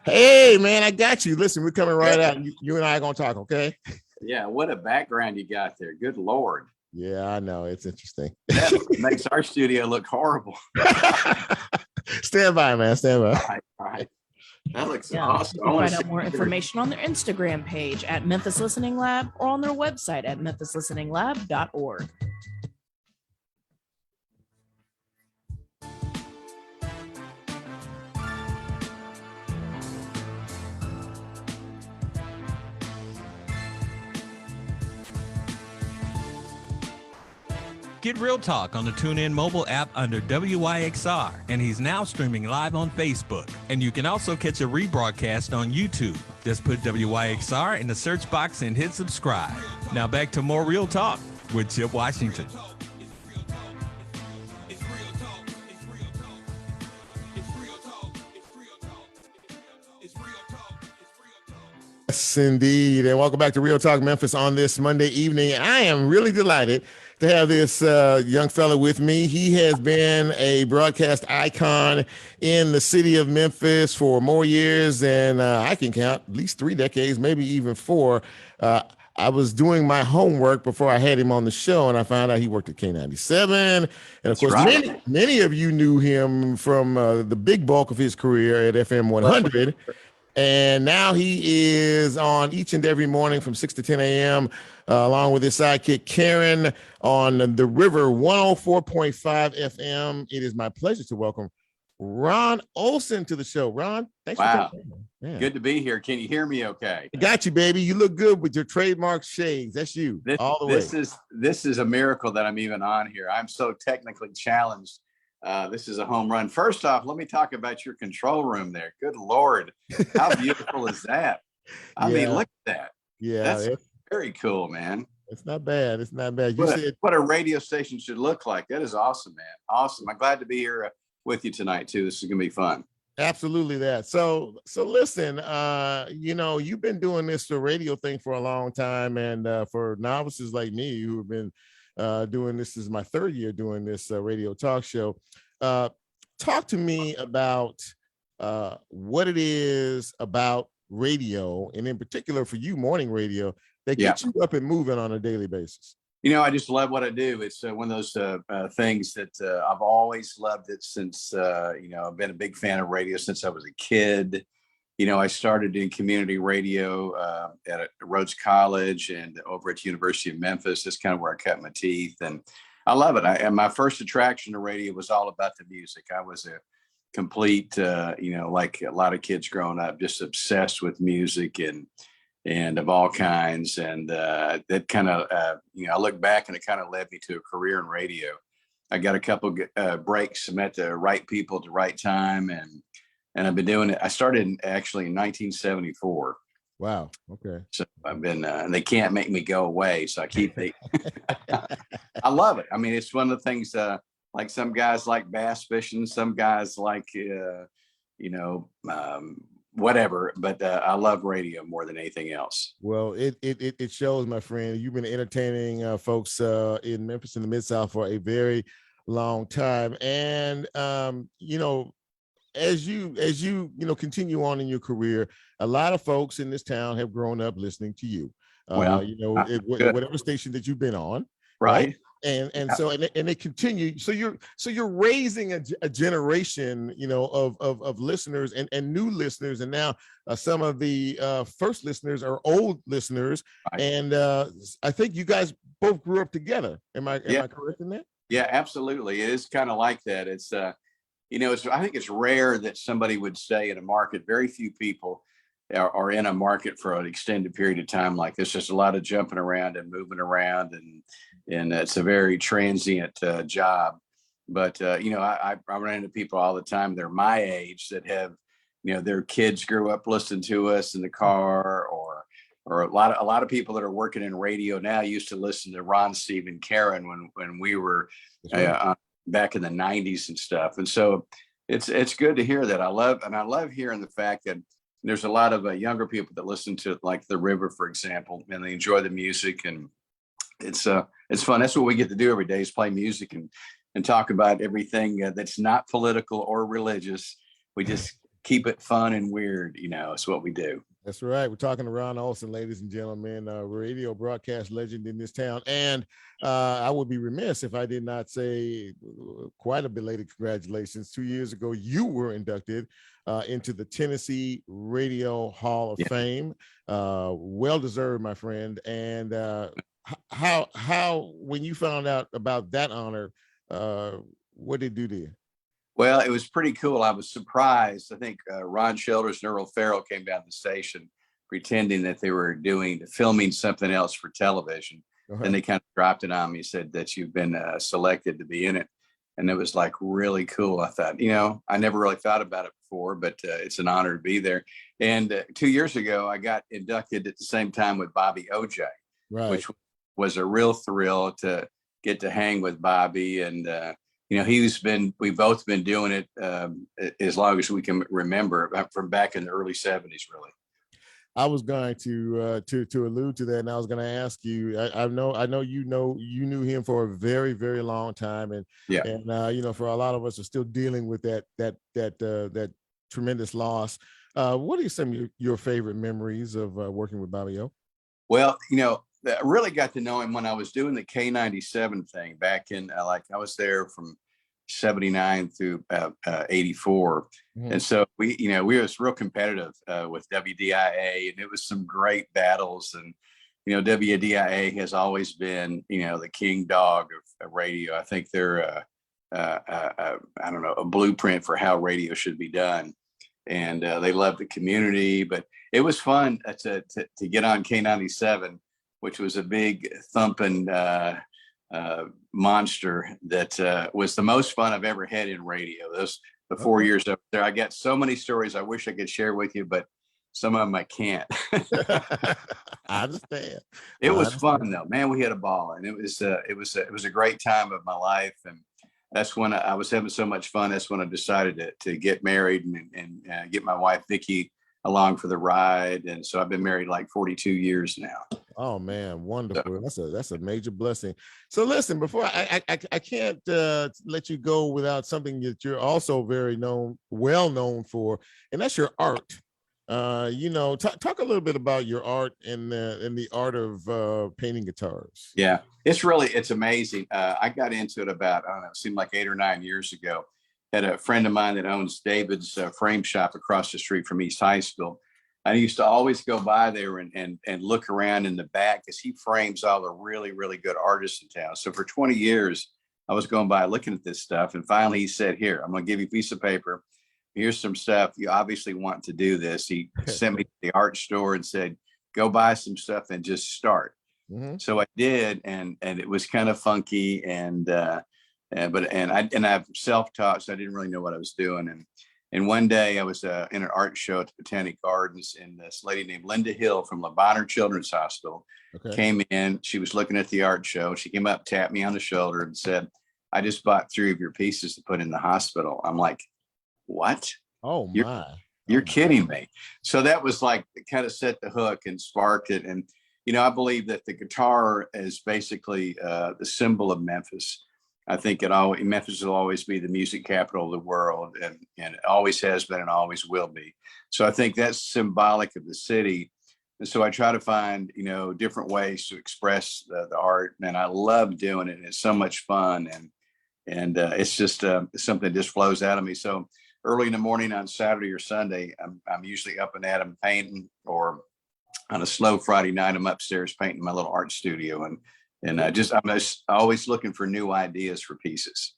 Hey, man, I got you. Listen, we're coming right out. You and I are going to talk, okay? Yeah. What a background you got there. Good Lord. Yeah, I know. It's interesting. That makes our studio look horrible. Stand by, man. Stand by. All right. That looks Yeah, awesome. you can find out more information on their Instagram page at Memphis Listening Lab or on their website at memphislisteninglab.org. Get Real Talk on the TuneIn mobile app under WYXR, and he's now streaming live on Facebook. And you can also catch a rebroadcast on YouTube. Just put WYXR in the search box and hit subscribe. Now back to more Real Talk with Chip Washington. Yes, indeed. And welcome back to Real Talk Memphis on this Monday evening. I am really delighted to have this young fella with me. He has been a broadcast icon in the city of Memphis for more years than I can count, at least 3 decades, maybe even 4. I was doing my homework before I had him on the show, and I found out he worked at K97. And of course, many of you knew him from the big bulk of his career at FM 100. And now he is on each and every morning from 6 to 10 a.m. Along with his sidekick, Karen, on the River 104.5 FM. It is my pleasure to welcome Ron Olson to the show. Ron, thanks for coming. Man. Good to be here. Can you hear me okay? I got you, baby. You look good with your trademark shades. That's you all the way. This is a miracle that I'm even on here. I'm so technically challenged. This is a home run. First off, let me talk about your control room there. Good Lord. How beautiful is that? I mean, look at that. Yeah. That's very cool, man. It's not bad. It's not bad. What a radio station should look like. That is awesome, man. Awesome. I'm glad to be here with you tonight, too. This is going to be fun. Absolutely that. So listen, you've been doing this radio thing for a long time. And for novices like me who have been doing this is my 3rd year doing this radio talk show. Talk to me about what it is about radio, and in particular for you, morning radio, that gets you up and moving on a daily basis. You know, I just love what I do. It's one of those things that I've always loved it since, I've been a big fan of radio since I was a kid. You know, I started in community radio at Rhodes College and over at University of Memphis. That's kind of where I cut my teeth, and I love it. And my first attraction to radio was all about the music. I was a complete, like a lot of kids growing up, just obsessed with music and of all kinds. And that kind of, I look back and it kind of led me to a career in radio. I got a couple breaks, met the right people at the right time, and I've been doing it. I started actually in 1974. Wow. Okay. So I've been, and they can't make me go away. So I keep I love it. I mean, it's one of the things, like some guys like bass fishing, some guys like, whatever, but I love radio more than anything else. Well, it shows, my friend. You've been entertaining folks in Memphis in the Mid-South for a very long time. And, as you continue on in your career, a lot of folks in this town have grown up listening to you. Whatever station that you've been on, right? And so they continue. So you're raising a generation, of listeners and new listeners, and now some of the first listeners are old listeners, right. And I think you guys both grew up together. Am I correct in that? Yeah, absolutely. It is kind of like that. It's I think it's rare that somebody would stay in a market. Very few people are in a market for an extended period of time like this. Just a lot of jumping around and moving around, and it's a very transient job. But I run into people all the time. They're my age that have, their kids grew up listening to us in the car, or a lot of people that are working in radio now used to listen to Ron, Steve, and Karen when we were back in the 90s and stuff. And so it's good to hear that. I love hearing the fact that there's a lot of younger people that listen to like The River, for example, and they enjoy the music, and it's fun. That's what we get to do every day, is play music and talk about everything that's not political or religious. We just keep it fun and weird. It's what we do. That's right. We're talking to Ron Olson, ladies and gentlemen, radio broadcast legend in this town. And I would be remiss if I did not say quite a belated congratulations. 2 years ago, you were inducted into the Tennessee Radio Hall of Fame. Well-deserved, my friend. And how when you found out about that honor, what did you do? Well, it was pretty cool. I was surprised. I think Ron Childers and Earl Farrell came down the station pretending that they were filming something else for television. And they kind of dropped it on me, said that you've been selected to be in it. And it was like really cool. I thought, I never really thought about it before, but it's an honor to be there. And 2 years ago, I got inducted at the same time with Bobby OJ, which was a real thrill to get to hang with Bobby. And, we've both been doing it as long as we can remember, from back in the early 70s, really. I was going to allude to that, and I was going to ask you. I know you knew him for a very, very long time, and for a lot of us are still dealing with that tremendous loss. What are some of your favorite memories of working with Bobby O? Well, I really got to know him when I was doing the K97 thing back in I was there from 79 through 84. And so we was real competitive with WDIA, and it was some great battles. And, WDIA has always been, the king dog of radio. I think they're, a blueprint for how radio should be done. And they love the community, but it was fun to get on K97, which was a big thumping monster that was the most fun I've ever had in radio. The 4 years up there, I got so many stories I wish I could share with you, but some of them I can't. I understand. It was fun though, man. We had a ball, and it was a great time of my life. And that's when I was having so much fun. That's when I decided to get married and get my wife Vicky along for the ride. And so I've been married like 42 years now. Oh man, wonderful. That's a major blessing. So listen, before I can't let you go without something that you're also well known for, and that's your art. Talk a little bit about your art and the art of painting guitars. Yeah, it's amazing. I got into it about, it seemed like 8 or 9 years ago. Had a friend of mine that owns David's frame shop across the street from East High School. I used to always go by there and look around in the back, because he frames all the really, really good artists in town. So for 20 years, I was going by looking at this stuff. And finally he said, here, I'm going to give you a piece of paper. Here's some stuff. You obviously want to do this. He sent me to the art store and said, go buy some stuff and just start. Mm-hmm. So I did. And it was kind of funky. I've self-taught, so I didn't really know what I was doing. And one day I was in an art show at the Botanic Gardens, and this lady named Linda Hill from Le Bonheur Children's Hospital came in. She was looking at the art show. She came up, tapped me on the shoulder and said, I just bought 3 of your pieces to put in the hospital. I'm like, what? Oh my. You're kidding me. So that was like, it kind of set the hook and sparked it. And, I believe that the guitar is basically the symbol of Memphis. I think Memphis will always be the music capital of the world, and it always has been and always will be. So I think that's symbolic of the city. And so I try to find, different ways to express the art, and I love doing it. And it's so much fun. And it's just something that just flows out of me. So early in the morning on Saturday or Sunday, I'm usually up and at 'em painting, or on a slow Friday night, I'm upstairs painting my little art studio. And I'm just always looking for new ideas for pieces.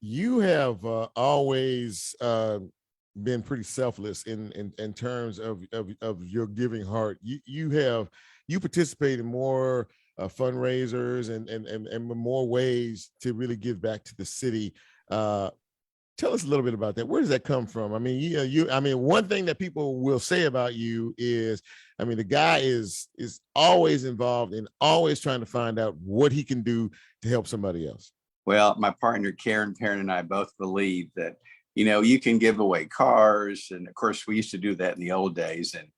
You have always been pretty selfless in terms of your giving heart. You participate in more fundraisers and more ways to really give back to the city. Tell us a little bit about that. Where does that come from? I mean, one thing that people will say about you is, the guy is always involved and always trying to find out what he can do to help somebody else. Well, my partner, Karen Perrin, and I both believe that, you can give away cars. And of course, we used to do that in the old days, and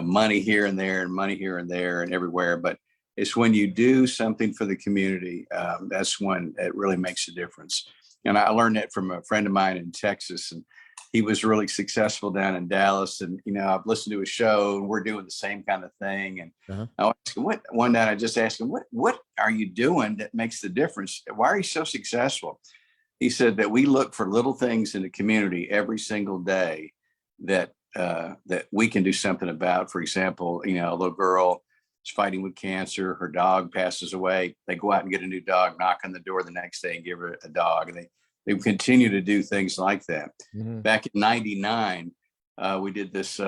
money here and there and money here and there and everywhere. But It's when you do something for the community, that's when it really makes a difference. And I learned that from a friend of mine in Texas, and he was really successful down in Dallas. And, I've listened to his show, and we're doing the same kind of thing. And I asked him, one night I just asked him, what are you doing that makes the difference? Why are you so successful? He said that we look for little things in the community every single day that we can do something about. For example, a little girl is fighting with cancer. Her dog passes away. They go out and get a new dog, knock on the door the next day and give her a dog. And they continue to do things like that. Back in '99, we did this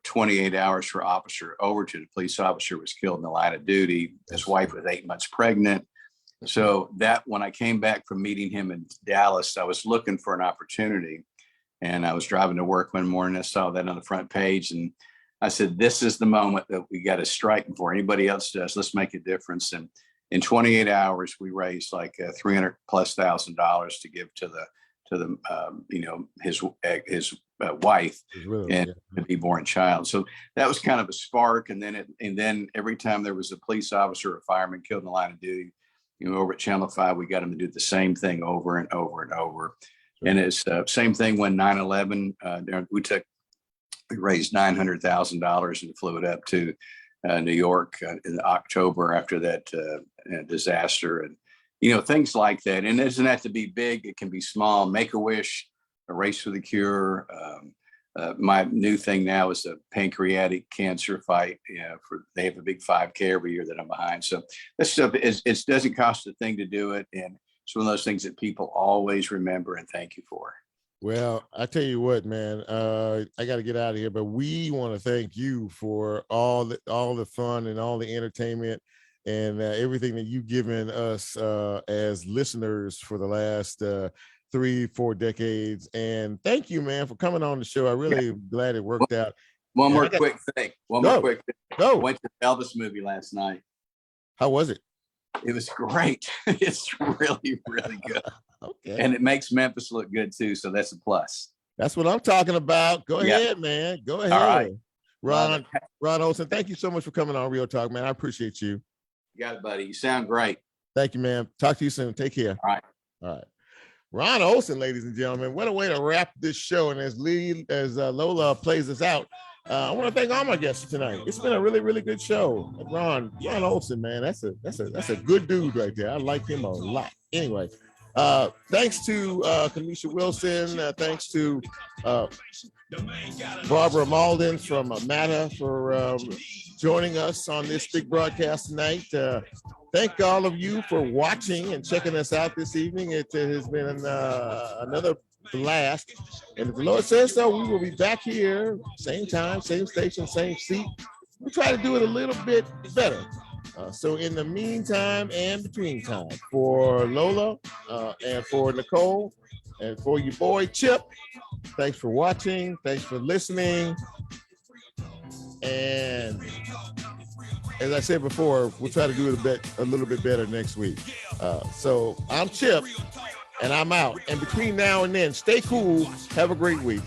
28 hours for Officer Overton. The police officer was killed in the line of duty. His wife was 8 months pregnant. So that when I came back from meeting him in Dallas, I was looking for an opportunity, and I was driving to work one morning. I saw that on the front page, and I said, this is the moment that we got to strike before anybody else does. Let's make a difference. And in 28 hours, we raised like $300,000+ to give to his wife and the newborn child. So that was kind of a spark. And then every time there was a police officer or fireman killed in the line of duty, over at Channel 5, we got them to do the same thing over and over and over. Sure. And it's same thing when 9/11, we raised $900,000 and flew it up to New York in October after that disaster. And, things like that. And it doesn't have to be big. It can be small. Make-A-Wish, a race for the cure. My new thing now is a pancreatic cancer fight. They have a big 5K every year that I'm behind. So this stuff it doesn't cost a thing to do it, and it's one of those things that people always remember and thank you for. Well, I tell you what, man, I got to get out of here, but we want to thank you for all the fun and all the entertainment and everything that you've given us as listeners for the last 3-4 decades. And thank you, man, for coming on the show. I really am glad it worked out. One more quick thing. I went to the Elvis movie last night. How was it? It was great. It's really, really good. Okay. And it makes Memphis look good too. So that's a plus. That's what I'm talking about. Go ahead, man. Go ahead. All right. Ron Olson, thank you so much for coming on Real Talk, man. I appreciate you. You got it, buddy. You sound great. Thank you, man. Talk to you soon. Take care. All right. All right. Ron Olson, ladies and gentlemen, what a way to wrap this show. And as Lola plays us out, I want to thank all my guests tonight. It's been a really, really good show. Ron Olson, man, that's a good dude right there. I like him a lot. Anyway, thanks to Kiamesha Wilson. Thanks to Bacarra Mauldin from MATA for joining us on this big broadcast tonight. Thank all of you for watching and checking us out this evening. It has been another blast. And if the Lord says so, we will be back here, same time, same station, same seat. We'll try to do it a little bit better. So in the meantime and between time, for Lola and for Nicole and for your boy Chip, thanks for watching. Thanks for listening. And as I said before, we'll try to do it a little bit better next week. So I'm Chip, and I'm out. And between now and then, stay cool. Have a great week.